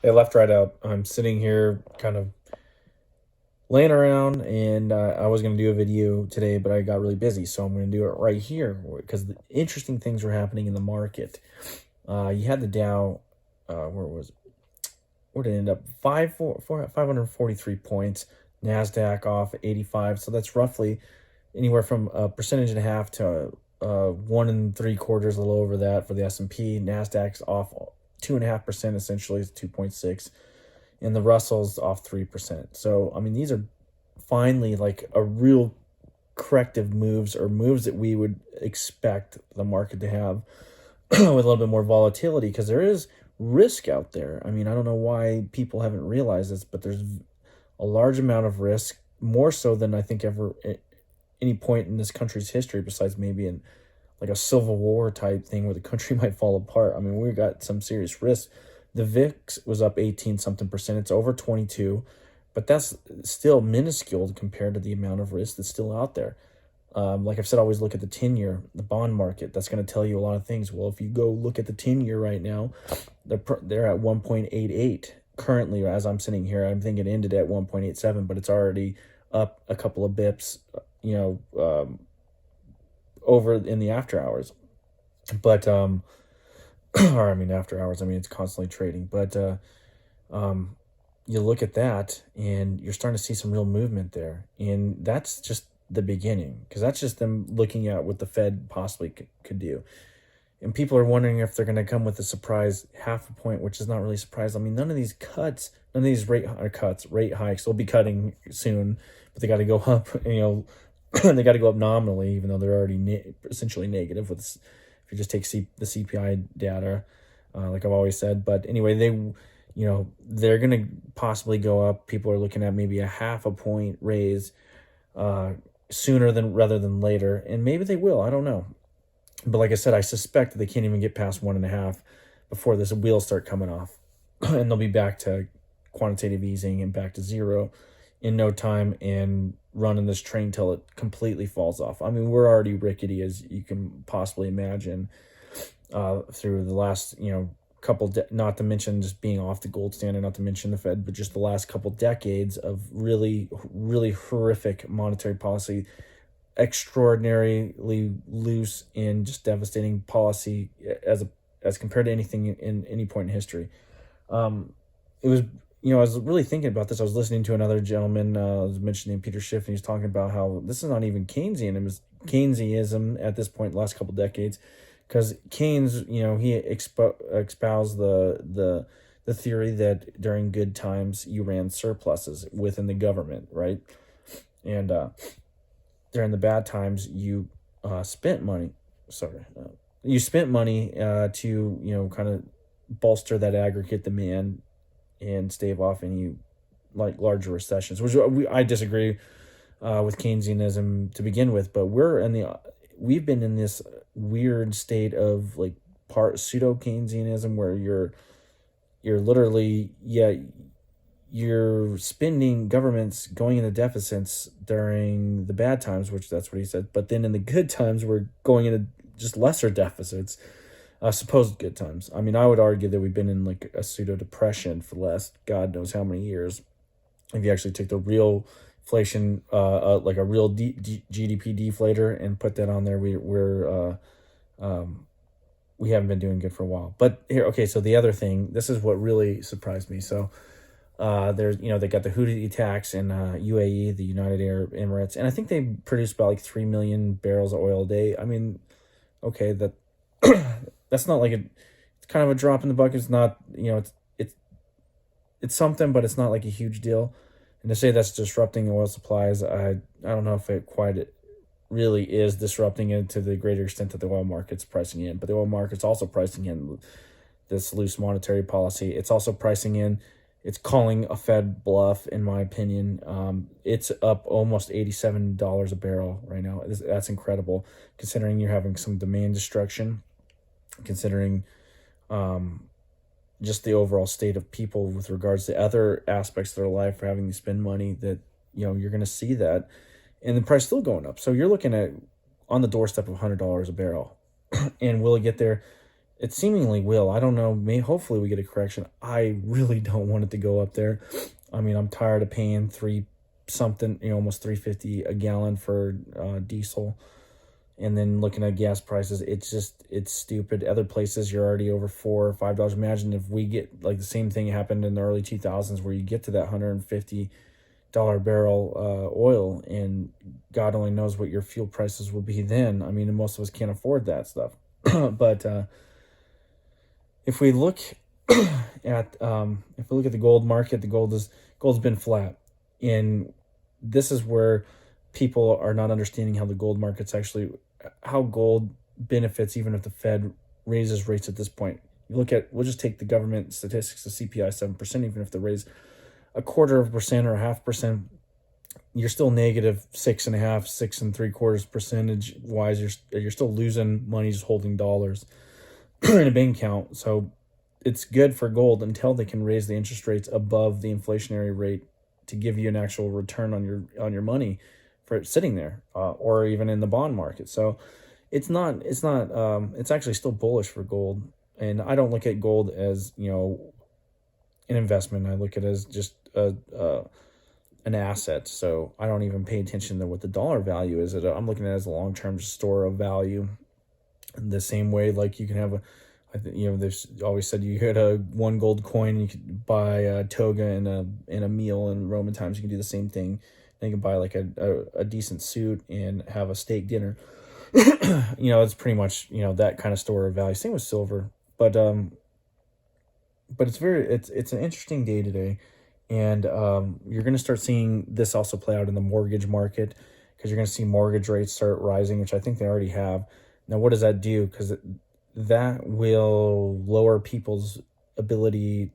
Hey, left, right, out. I'm sitting here kind of laying around, and I was going to do a video today, but I got really busy. So I'm going to do it right here because the interesting things were happening in the market. You had the Dow, where was it? Where did it end up? 543 points. NASDAQ off 85. So that's roughly anywhere from a percentage and a half to 1 and 3/4, a little over that for the S&P. NASDAQ's off 2.5%, essentially, it's 2.6, and the Russell's off 3%. So, I mean, these are finally like a real corrective moves, or moves that we would expect the market to have with a little bit more volatility, because there is risk out there. I mean, I don't know why people haven't realized this, but there's a large amount of risk, more so than I think ever at any point in this country's history, besides maybe in like a civil war type thing where the country might fall apart. I mean, we got some serious risks. The VIX was up 18 something percent. It's over 22, but that's still minuscule compared to the amount of risk that's still out there. Like I've said, always look at the 10 year, the bond market. That's going to tell you a lot of things. Well, if you go look at the 10 year right now, they're at 1.88 currently. As I'm sitting here, I'm thinking it ended at 1.87, but it's already up a couple of bips. You over in the after hours. But or I mean after hours, I mean it's constantly trading. But um you look at that and you're starting to see some real movement there. And that's just the beginning, because that's just them looking at what the Fed possibly could do. And people are wondering if they're going to come with a surprise half a point, which is not really a surprise. I mean, none of these cuts, none of these rate hikes, they'll be cutting soon, but they got to go up, they got to go up nominally, even though they're already essentially negative with if you just take the CPI data, like I've always said. But anyway, they're going to possibly go up. People are looking at maybe a half a point raise sooner than rather than later, and maybe they will. I don't know. But like I said, I suspect that they can't even get past 1.5 before this wheels start coming off, and they'll be back to quantitative easing and back to zero in no time, and running this train till it completely falls off. I mean, we're already rickety as you can possibly imagine through the last not to mention just being off the gold standard, not to mention the Fed, but just the last couple decades of really really horrific monetary policy, extraordinarily loose and just devastating policy as compared to anything in any point in history. It was, I was really thinking about this. I was listening to another gentleman, I was mentioning Peter Schiff, and he was talking about how this is not even Keynesian. It was Keynesianism at this point, the last couple decades, because Keynes, he espoused the theory that during good times you ran surpluses within the government, right? And during the bad times you spent money. Sorry, you spent money to kind of bolster that aggregate demand and stave off any like larger recessions, which I disagree with Keynesianism to begin with. But we've been in this weird state of like part pseudo Keynesianism, where you're literally, you're spending, governments going into deficits during the bad times, which that's what he said. But then in the good times, we're going into just lesser deficits, supposed good times. I mean, I would argue that we've been in like a pseudo depression for the last God knows how many years. If you actually take the real inflation, like a real GDP deflator, and put that on there, we haven't been doing good for a while. But here, okay, so the other thing, this is what really surprised me. So there's, they got the Houthi attacks in UAE, the United Arab Emirates, and I think they produced about like 3 million barrels of oil a day. I mean, okay, that's not like it's kind of a drop in the bucket. It's not, it's something, but it's not like a huge deal. And to say that's disrupting oil supplies, I don't know if it quite really is disrupting it to the greater extent that the oil market's pricing in. But the oil market's also pricing in this loose monetary policy. It's also pricing in, it's calling a Fed bluff, in my opinion. It's up almost $87 a barrel right now. That's incredible, considering you're having some demand destruction, considering just the overall state of people with regards to other aspects of their life for having to spend money, that, you're going to see that. And the price still going up. So you're looking at on the doorstep of $100 a barrel. And will it get there? it seemingly will. I don't know. Hopefully we get a correction. I really don't want it to go up there. I mean, I'm tired of paying three something, almost 350 a gallon for diesel, and then looking at gas prices. It's stupid. Other places you're already over $4 or $5. Imagine if we get like the same thing happened in the early 2000s, where you get to that $150 barrel oil, and God only knows what your fuel prices will be then. I mean, most of us can't afford that stuff. But if we look at the gold market, gold's been flat, and this is where people are not understanding how the gold market's actually, how gold benefits even if the Fed raises rates at this point. We'll just take the government statistics, the CPI 7%, even if they raise 0.25% or 0.5%, you're still negative 6.5, 6.75 percentage wise. You're still losing money just holding dollars in a bank account. So it's good for gold until they can raise the interest rates above the inflationary rate to give you an actual return on your money for it sitting there, or even in the bond market. So it's actually still bullish for gold. And I don't look at gold as, an investment. I look at it as just an asset. So I don't even pay attention to what the dollar value is. I'm looking at it as a long-term store of value. In the same way, like you can have there's always said you get a one gold coin, you could buy a toga and a meal. In Roman times, you can do the same thing. Then you can buy like a decent suit and have a steak dinner. It's pretty much, that kind of store of value. Same with silver. But it's an interesting day today. And you're going to start seeing this also play out in the mortgage market, because you're going to see mortgage rates start rising, which I think they already have. Now, what does that do? Because that will lower people's ability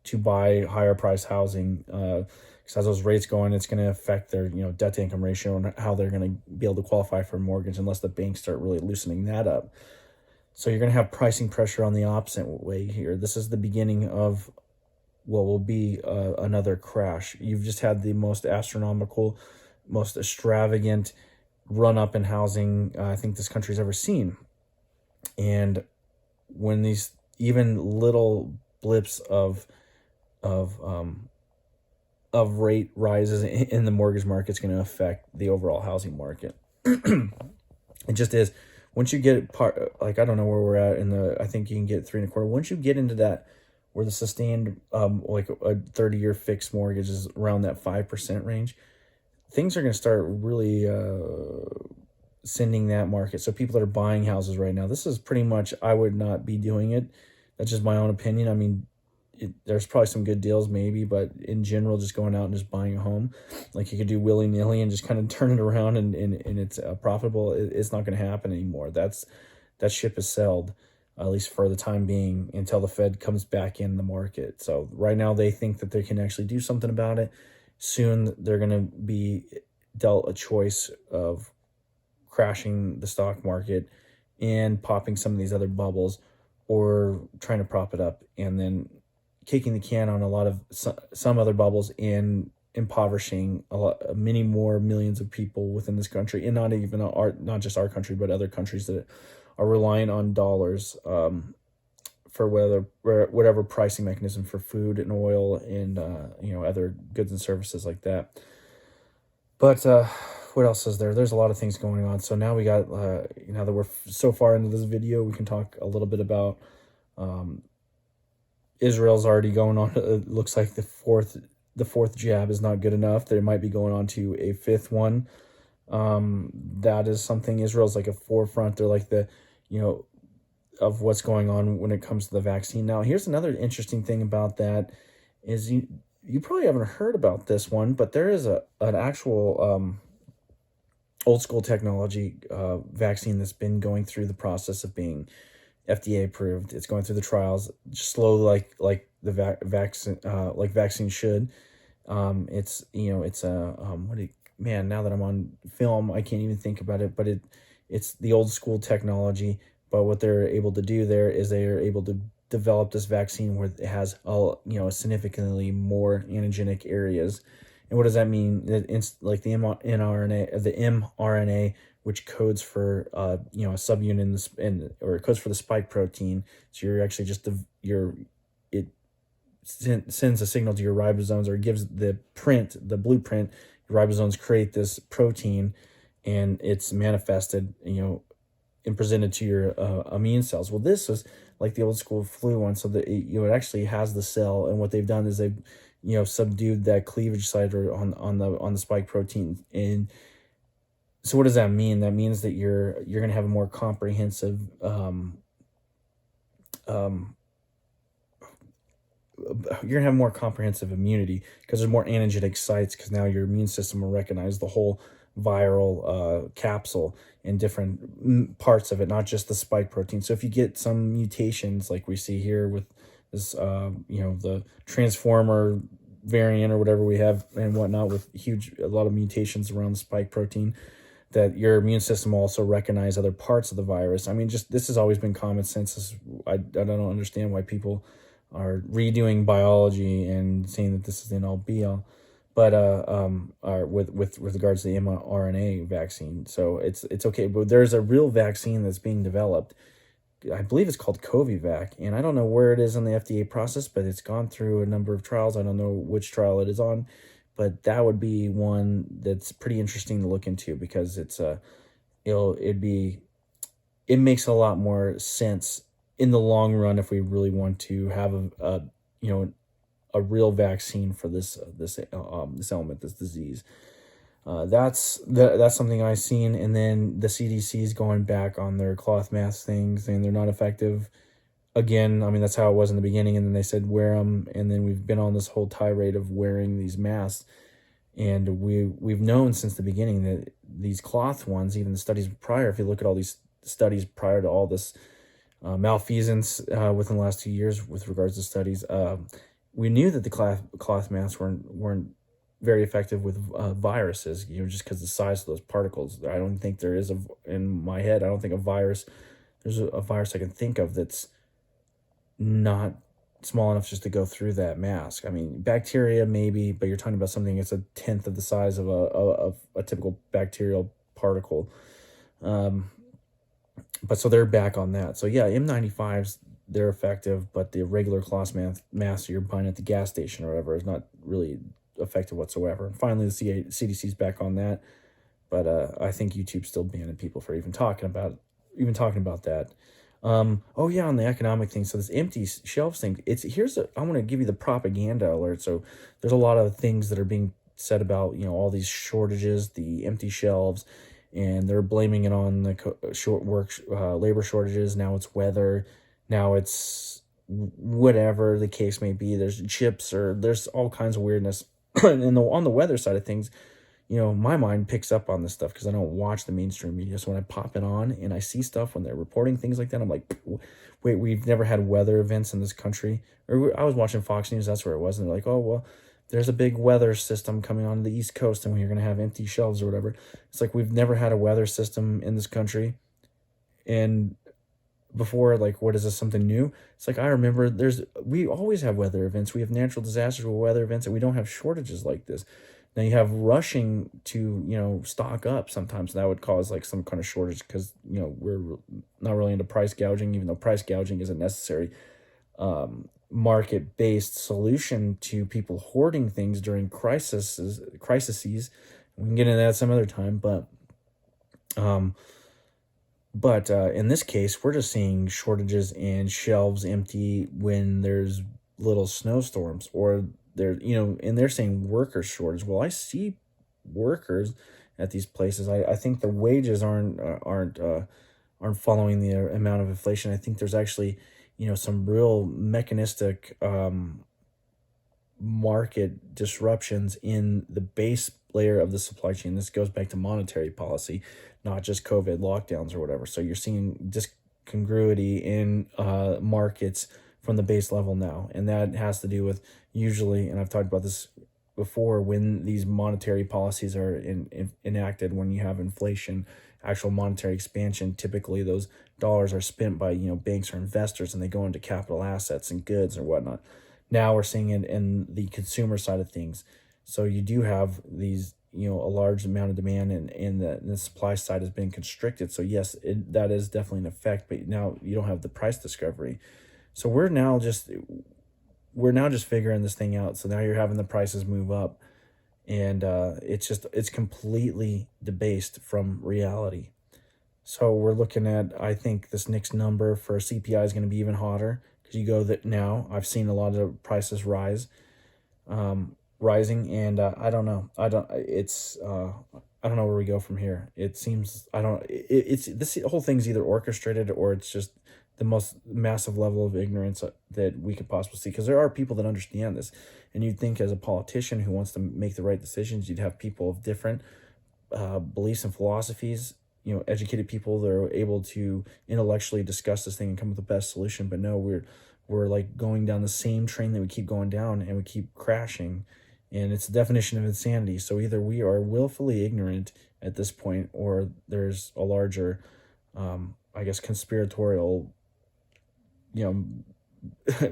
to buy higher price housing. Because as those rates go on, it's going to affect their debt to income ratio and how they're going to be able to qualify for a mortgage, unless the banks start really loosening that up. So you're going to have pricing pressure on the opposite way here. This is the beginning of what will be another crash. You've just had the most astronomical, most extravagant run up in housing I think this country's ever seen. And when these even little blips of rate rises in the mortgage market is going to affect the overall housing market. It just is. Once you get I don't know where we're at I think you can get 3.25. Once you get into that, where the sustained like a 30-year fixed mortgage is around that 5% range, things are going to start really sending that market. So people that are buying houses right now, this is pretty much, I would not be doing it. That's just my own opinion. I mean, there's probably some good deals maybe, but in general, just going out and just buying a home, like you could do willy-nilly and just kind of turn it around and it's profitable, it's not going to happen anymore. That ship has sailed, at least for the time being, until the Fed comes back in the market. So right now they think that they can actually do something about it. Soon they're going to be dealt a choice of crashing the stock market and popping some of these other bubbles, or trying to prop it up and then kicking the can on a lot of some other bubbles and impoverishing many more millions of people within this country, and not just our country, but other countries that are relying on dollars for whatever pricing mechanism for food and oil and other goods and services like that. But what else is there? There's a lot of things going on. So now we got now that we're so far into this video, we can talk a little bit about Israel's already going on. It looks like the fourth jab is not good enough. They might be going on to a fifth one. That is something. Israel's like a forefront. They're like of what's going on when it comes to the vaccine. Now, here's another interesting thing about that is you probably haven't heard about this one, but there is an actual old school technology vaccine that's been going through the process of being FDA approved. It's going through the trials, just slowly, like the vaccine should. It's now that I'm on film, I can't even think about it, but it's the old school technology. But what they're able to do there is they are able to develop this vaccine where it has significantly more antigenic areas And what does that mean? It's like the mRNA, which codes for a subunit in or it codes for the spike protein. So you're actually just it sends a signal to your ribosomes, or gives the blueprint. Your ribosomes create this protein, and it's manifested, and presented to your immune cells. Well, this was like the old school flu one, so that it actually has the cell, and what they've done is they've subdued that cleavage site, or on the spike protein. And so what does that mean? That means that you're going to have a more comprehensive you're gonna have more comprehensive immunity, because there's more antigenic sites, because now your immune system will recognize the whole viral capsule in different parts of it, not just the spike protein. So if you get some mutations like we see here with this, the transformer variant or whatever we have and whatnot, with a lot of mutations around the spike protein, that your immune system will also recognize other parts of the virus. I mean, this has always been common sense. I don't understand why people are redoing biology and saying that this is the end all be all, but with regards to the mRNA vaccine. So it's okay, but there's a real vaccine that's being developed. I believe it's called Covivac, and I don't know where it is in the FDA process, but it's gone through a number of trials. I don't know which trial it is on, but that would be one that's pretty interesting to look into, because it makes a lot more sense in the long run if we really want to have a real vaccine for this element, this disease. That's something I've seen. And then the CDC's going back on their cloth mask things, saying they're not effective. Again, I mean, that's how it was in the beginning, and then they said wear them, and then we've been on this whole tirade of wearing these masks. And we've known since the beginning that these cloth ones, even the studies prior, if you look at all these studies prior to all this malfeasance within the last 2 years with regards to studies, we knew that the cloth masks weren't very effective with viruses, just because the size of those particles. I don't think there is in my head, I don't think there's a virus I can think of that's not small enough just to go through that mask. I mean, bacteria maybe, but you're talking about something that's a tenth of the size of a typical bacterial particle. But so they're back on that. So yeah, M95s, they're effective, but the regular cloth mask you're buying at the gas station or whatever is not really effective whatsoever. And finally, the CDC's back on that, but I think YouTube's still banning people for even talking about that. Oh yeah, on the economic thing. So this empty shelves thing. I want to give you the propaganda alert. So there's a lot of things that are being said about all these shortages, the empty shelves, and they're blaming it on the labor shortages. Now it's weather. Now it's whatever the case may be. There's chips, or there's all kinds of weirdness. And on the weather side of things, my mind picks up on this stuff because I don't watch the mainstream media. So when I pop it on and I see stuff when they're reporting things like that, I'm like, wait, we've never had weather events in this country. Or I was watching Fox News, that's where it was, and they're like, oh, well, there's a big weather system coming on the East Coast, and we're going to have empty shelves or whatever. It's like, we've never had a weather system in this country. And before, like, what is this, something new? It's like, I remember we always have weather events. We have natural disasters with weather events, and we don't have shortages like this. Now you have rushing to, stock up sometimes. That would cause like some kind of shortage, because, we're not really into price gouging, even though price gouging is a necessary market-based solution to people hoarding things during crises. We can get into that some other time, but in this case, we're just seeing shortages and shelves empty when there's little snowstorms, or and they're saying worker shortage. Well, I see workers at these places. I think the wages aren't following the amount of inflation. I think there's actually, some real mechanistic market disruptions in the base layer of the supply chain. This goes back to monetary policy, not just COVID lockdowns or whatever. So you're seeing discongruity in markets from the base level now. And that has to do with, usually, and I've talked about this before, when these monetary policies are enacted, when you have inflation, actual monetary expansion, typically those dollars are spent by, banks or investors, and they go into capital assets and goods or whatnot. Now we're seeing it in the consumer side of things. So you do have these, a large amount of demand, and the supply side has been constricted. So yes, that is definitely an effect, but now you don't have the price discovery. So we're now just figuring this thing out. So now you're having the prices move up, and it's completely debased from reality. So we're looking at, I think this next number for CPI is going to be even hotter, because you go that now I've seen a lot of prices rising, and I don't know. I don't know where we go from here. It seems I don't. It's this whole thing's either orchestrated, or it's just the most massive level of ignorance that we could possibly see. Because there are people that understand this, and you'd think as a politician who wants to make the right decisions, you'd have people of different beliefs and philosophies. Educated people that are able to intellectually discuss this thing and come up with the best solution. But no, we're like going down the same train that we keep going down, and we keep crashing, and it's the definition of insanity. So either we are willfully ignorant at this point, or there's a larger, I guess, conspiratorial, you know,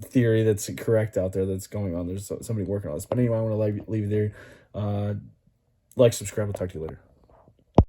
theory that's correct out there that's going on. There's somebody working on this. But anyway, I want to leave you there. Like, subscribe. I'll talk to you later.